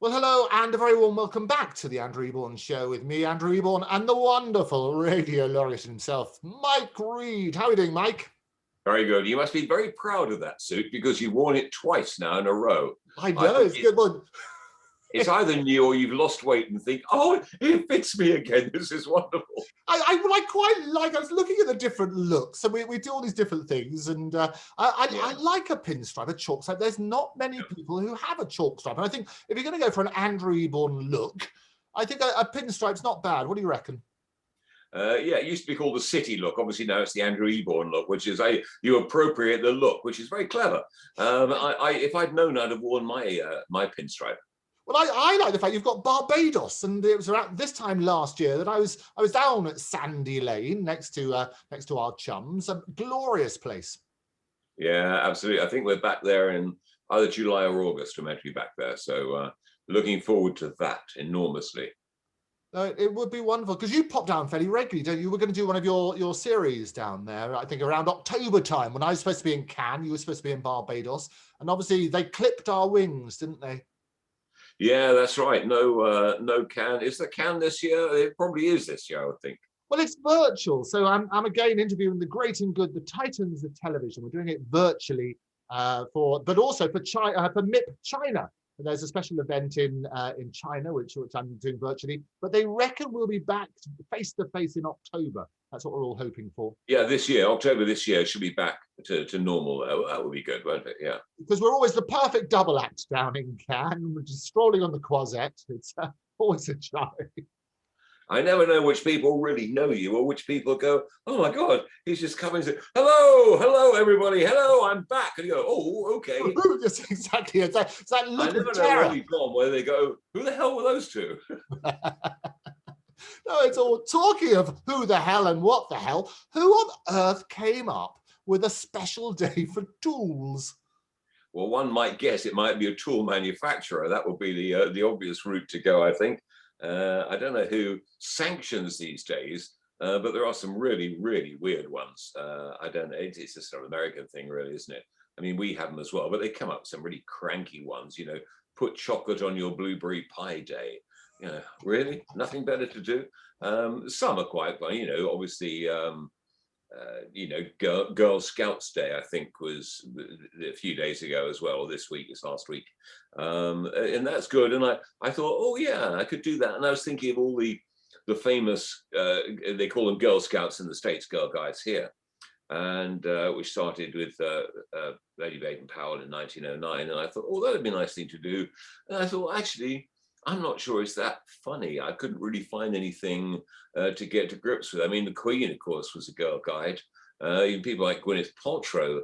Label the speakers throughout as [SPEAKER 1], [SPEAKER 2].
[SPEAKER 1] Well, hello and a very warm welcome back to the Andrew Eborn Show with me, Andrew Eborn, and the wonderful Radio Laureate himself, Mike Read. How are you doing, Mike?
[SPEAKER 2] Very good. You must be very proud of that suit because you've worn it twice now in a row.
[SPEAKER 1] I know, it's a good one.
[SPEAKER 2] It's either new or you've lost weight and think, oh, it fits me again. This is wonderful.
[SPEAKER 1] I quite like, I was looking at the different looks, and we do all these different things, and I like a pinstripe, a chalk stripe. There's not many people who have a chalk stripe, and I think if you're going to go for an Andrew Eborn look, I think a pinstripe's not bad. What do you reckon?
[SPEAKER 2] Yeah, it used to be called the city look. Obviously now it's the Andrew Eborn look, which is you appropriate the look, which is very clever. If I'd known, I'd have worn my pinstripe.
[SPEAKER 1] Well, I like the fact you've got Barbados, and it was around this time last year that I was down at Sandy Lane next to our chums. A glorious place.
[SPEAKER 2] Yeah, absolutely. I think we're back there in either July or August. We're meant to be back there, so looking forward to that enormously.
[SPEAKER 1] It would be wonderful because you pop down fairly regularly, don't you? We're going to do one of your series down there, I think around October time. When I was supposed to be in Cannes, you were supposed to be in Barbados, and obviously they clipped our wings, didn't they?
[SPEAKER 2] Yeah, that's right. No Cannes. Is there Cannes this year? It probably is this year, I would think.
[SPEAKER 1] Well, it's virtual, so I'm again interviewing the great and good, the titans of television. We're doing it virtually but also for MIP China. There's a special event in China, which I'm doing virtually, but they reckon we'll be back face to face in October. That's what we're all hoping for.
[SPEAKER 2] Yeah, this year, October this year, should be back to normal. That would be good, won't it? Yeah.
[SPEAKER 1] Because we're always the perfect double act down in Cannes. We're just strolling on the Croisette. It's always a joy.
[SPEAKER 2] I never know which people really know you or which people go, oh my God, he's just coming and say, hello, everybody. Hello, I'm back. And you go, oh, okay.
[SPEAKER 1] Yes, exactly. It's that look
[SPEAKER 2] I never
[SPEAKER 1] of
[SPEAKER 2] know
[SPEAKER 1] terror.
[SPEAKER 2] where you've gone, where they go, who the hell were those two?
[SPEAKER 1] No, it's all talking of who the hell and what the hell. Who on earth came up with a special day for tools?
[SPEAKER 2] Well, one might guess it might be a tool manufacturer. That would be the obvious route to go, I think. I don't know who sanctions these days, but there are some really, really weird ones. I don't know. It's just an American thing, really, isn't it? I mean, we have them as well, but they come up with some really cranky ones. You know, put chocolate on your blueberry pie day. You know, really, nothing better to do. Some are quite fun. You know, obviously. Girl Scouts Day, I think, was a few days ago as well, or this week, it's last week. And that's good. And I thought, oh yeah, I could do that. And I was thinking of all the famous, they call them Girl Scouts in the States, Girl Guides here. And we started with Lady Baden-Powell in 1909. And I thought, oh, that'd be a nice thing to do. And I thought, actually, I'm not sure it's that funny. I couldn't really find anything to get to grips with. I mean, the Queen, of course, was a girl guide. Even people like Gwyneth Paltrow,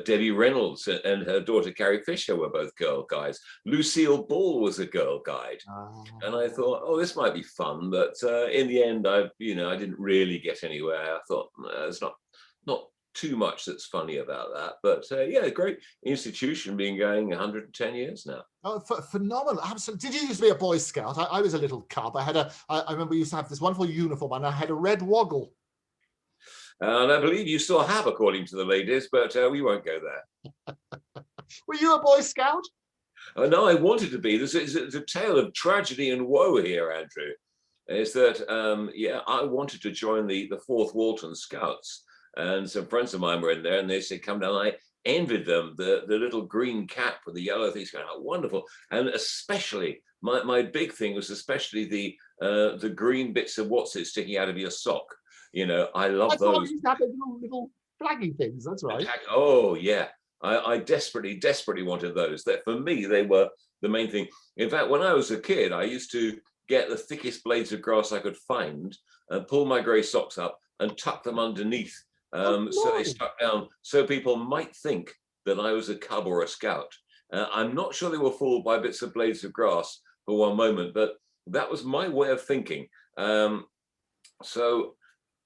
[SPEAKER 2] Debbie Reynolds and her daughter Carrie Fisher were both girl guides. Lucille Ball was a girl guide. And I thought, oh, this might be fun. But in the end, I didn't really get anywhere. I thought, there's not too much that's funny about that, but yeah, great institution, been going 110 years now.
[SPEAKER 1] Oh, phenomenal! Absolutely. Did you used to be a Boy Scout? I was a little cub. I remember we used to have this wonderful uniform, and I had a red woggle.
[SPEAKER 2] And I believe you still have, according to the ladies, but we won't go there.
[SPEAKER 1] Were you a Boy Scout?
[SPEAKER 2] No, I wanted to be. There's a tale of tragedy and woe here, Andrew. Is that I wanted to join the 4th Walton Scouts. And some friends of mine were in there, and they said, "Come down." I envied them, the little green cap with the yellow things. Going, oh, wonderful! And especially, my big thing was especially the green bits of what's it sticking out of your sock. You know, I love those.
[SPEAKER 1] You have little flaggy things. That's right.
[SPEAKER 2] Oh yeah, I desperately wanted those. That for me, they were the main thing. In fact, when I was a kid, I used to get the thickest blades of grass I could find and pull my grey socks up and tuck them underneath. So they stuck down, so people might think that I was a cub or a scout. I'm not sure they were fooled by bits of blades of grass for one moment, but that was my way of thinking. And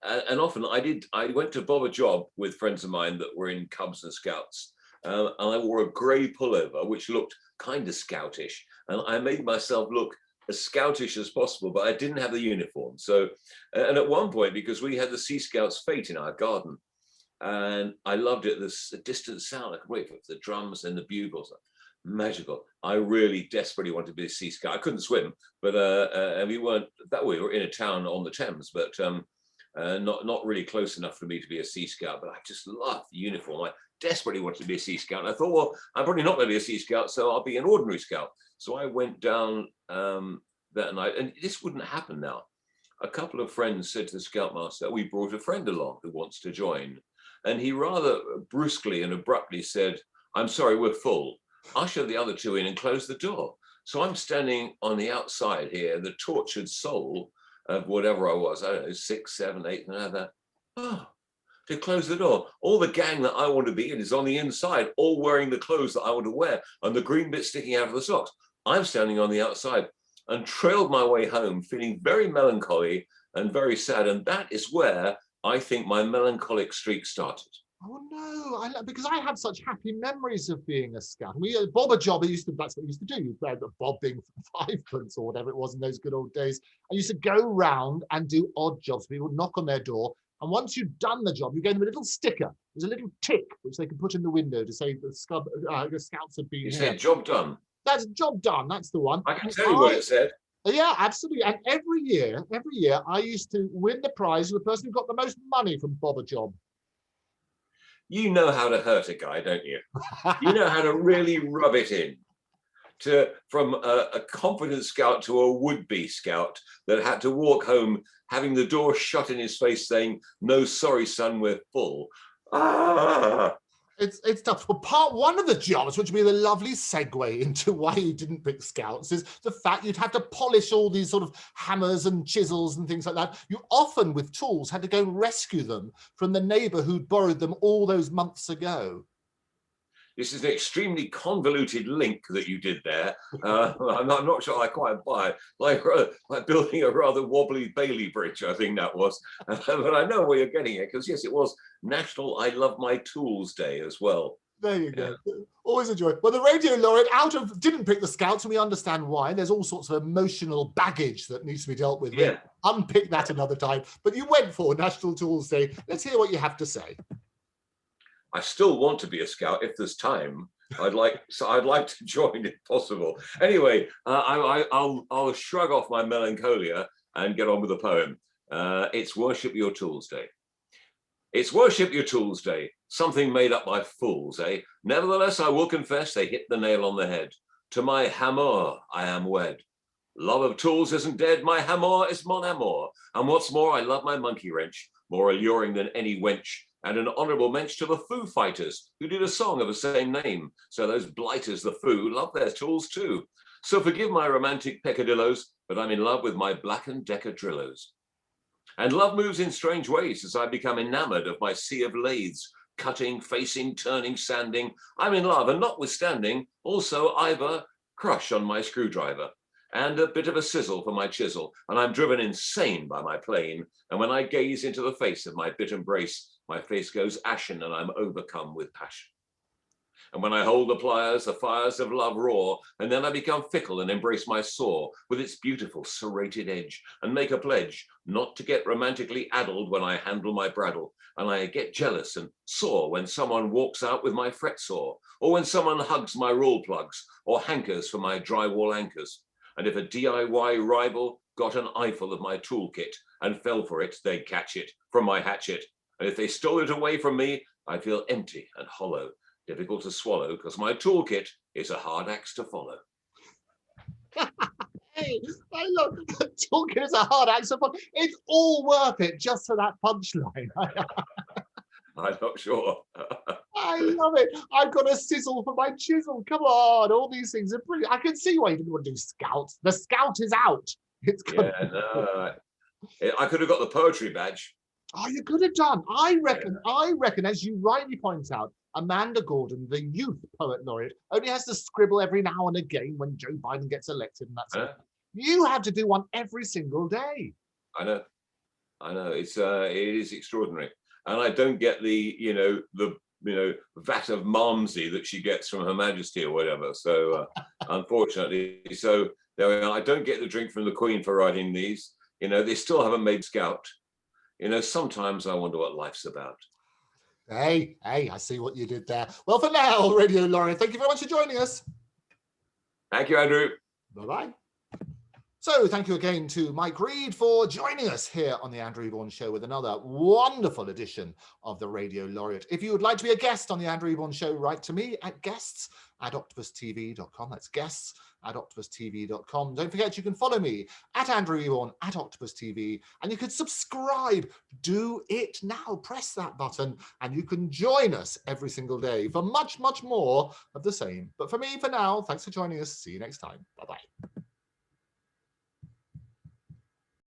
[SPEAKER 2] often I went to bob a job with friends of mine that were in Cubs and Scouts, and I wore a grey pullover, which looked kind of scoutish, and I made myself look as scoutish as possible, but I didn't have the uniform. So, and at one point, because we had the Sea Scouts fete in our garden, and I loved it, this distant sound, I could wait for the drums and the bugles. Magical. I really desperately wanted to be a Sea Scout. I couldn't swim, but and we weren't that way. We were in a town on the Thames, but not really close enough for me to be a Sea Scout. But I just loved the uniform. I desperately wanted to be a Sea Scout. And I thought, well, I'm probably not going to be a Sea Scout, so I'll be an ordinary Scout. So I went down that night, and this wouldn't happen now. A couple of friends said to the Scoutmaster, we brought a friend along who wants to join. And he rather brusquely and abruptly said, I'm sorry, we're full. Usher the other two in and close the door. So I'm standing on the outside here, the tortured soul of whatever I was, I don't know, 6, 7, 8, and that. Oh, to close the door. All the gang that I want to be in is on the inside, all wearing the clothes that I want to wear, and the green bit sticking out of the socks. I'm standing on the outside and trailed my way home, feeling very melancholy and very sad. And that is where I think my melancholic streak started.
[SPEAKER 1] Oh no! Because I have such happy memories of being a scout. Bob a jobber that's what we used to do. Bob being 5pence or whatever it was in those good old days. I used to go round and do odd jobs. People would knock on their door, and once you'd done the job, you gave them a little sticker. There's a little tick which they could put in the window to say the scouts had been.
[SPEAKER 2] You
[SPEAKER 1] here.
[SPEAKER 2] said job done.
[SPEAKER 1] That's job done. That's the one.
[SPEAKER 2] I can tell you what it said.
[SPEAKER 1] Yeah, absolutely. And every year, I used to win the prize of the person who got the most money from Bob a job.
[SPEAKER 2] You know how to hurt a guy, don't you? You know how to really rub it in. From a confident scout to a would-be scout that had to walk home having the door shut in his face saying, no, sorry, son, we're full. Ah!
[SPEAKER 1] It's tough. Well, part one of the jobs, which would be the lovely segue into why you didn't pick scouts, is the fact you'd have to polish all these sort of hammers and chisels and things like that. You often, with tools, had to go and rescue them from the neighbour who'd borrowed them all those months ago.
[SPEAKER 2] This is an extremely convoluted link that you did there. I'm not sure I quite buy it. Like building a rather wobbly Bailey Bridge, I think that was. But I know where you're getting it, because yes, it was National I Love My Tools Day as well.
[SPEAKER 1] There you go. Yeah. Always a joy. Well, the Radio Laureate didn't pick the scouts, and we understand why. There's all sorts of emotional baggage that needs to be dealt with.
[SPEAKER 2] Yeah.
[SPEAKER 1] We'll unpick that another time. But you went for National Tools Day. Let's hear what you have to say.
[SPEAKER 2] I still want to be a scout if there's time. I'd like to join if possible. Anyway, I'll shrug off my melancholia and get on with the poem. It's Worship Your Tools Day. It's Worship Your Tools Day, something made up by fools, eh? Nevertheless, I will confess they hit the nail on the head. To my hammer I am wed. Love of tools isn't dead, my hammer is mon amour. And what's more, I love my monkey wrench, more alluring than any wench. And an honourable mention to the Foo Fighters, who did a song of the same name. So those blighters, the Foo, love their tools too. So forgive my romantic peccadillos, but I'm in love with my Black & Decker Drillos. And love moves in strange ways as I become enamoured of my sea of lathes, cutting, facing, turning, sanding. I'm in love, and notwithstanding, also I've a crush on my screwdriver. And a bit of a sizzle for my chisel, and I'm driven insane by my plane. And when I gaze into the face of my bit and brace, my face goes ashen and I'm overcome with passion. And when I hold the pliers, the fires of love roar, and then I become fickle and embrace my saw with its beautiful serrated edge, and make a pledge not to get romantically addled when I handle my brattle. And I get jealous and sore when someone walks out with my fret saw, or when someone hugs my rule plugs, or hankers for my drywall anchors. And if a DIY rival got an eyeful of my toolkit and fell for it, they'd catch it from my hatchet. And if they stole it away from me, I'd feel empty and hollow, difficult to swallow, because my toolkit is a hard axe to follow.
[SPEAKER 1] Hey, I love the toolkit is a hard axe to follow. It's all worth it just for that punchline.
[SPEAKER 2] I'm not sure.
[SPEAKER 1] I love it. I've got a sizzle for my chisel. Come on, all these things are brilliant. I can see why you didn't want to do scouts. The scout is out. It's good.
[SPEAKER 2] Yeah, no, I could have got the poetry badge.
[SPEAKER 1] Oh, you could have done. I reckon, as you rightly point out, Amanda Gordon, the youth poet laureate, only has to scribble every now and again when Joe Biden gets elected and that sort of thing. You have to do one every single day.
[SPEAKER 2] I know. It is extraordinary. And I don't get the vat of Malmsey that she gets from Her Majesty or whatever. So unfortunately, so there we are. I don't get the drink from the Queen for writing these. They still haven't made Scout. Sometimes I wonder what life's about.
[SPEAKER 1] Hey, I see what you did there. Well, for now, Radio Laureate, thank you very much for joining us.
[SPEAKER 2] Thank you, Andrew.
[SPEAKER 1] Bye-bye. So thank you again to Mike Read for joining us here on the Andrew Eborn Show with another wonderful edition of the Radio Laureate. If you would like to be a guest on the Andrew Eborn Show, write to me at guests@octopustv.com. That's guests@octopustv.com. Don't forget you can follow me at Andrew Eborn at octopustv, and you can subscribe. Do it now. Press that button and you can join us every single day for much, much more of the same. But for me, for now, thanks for joining us. See you next time. Bye-bye.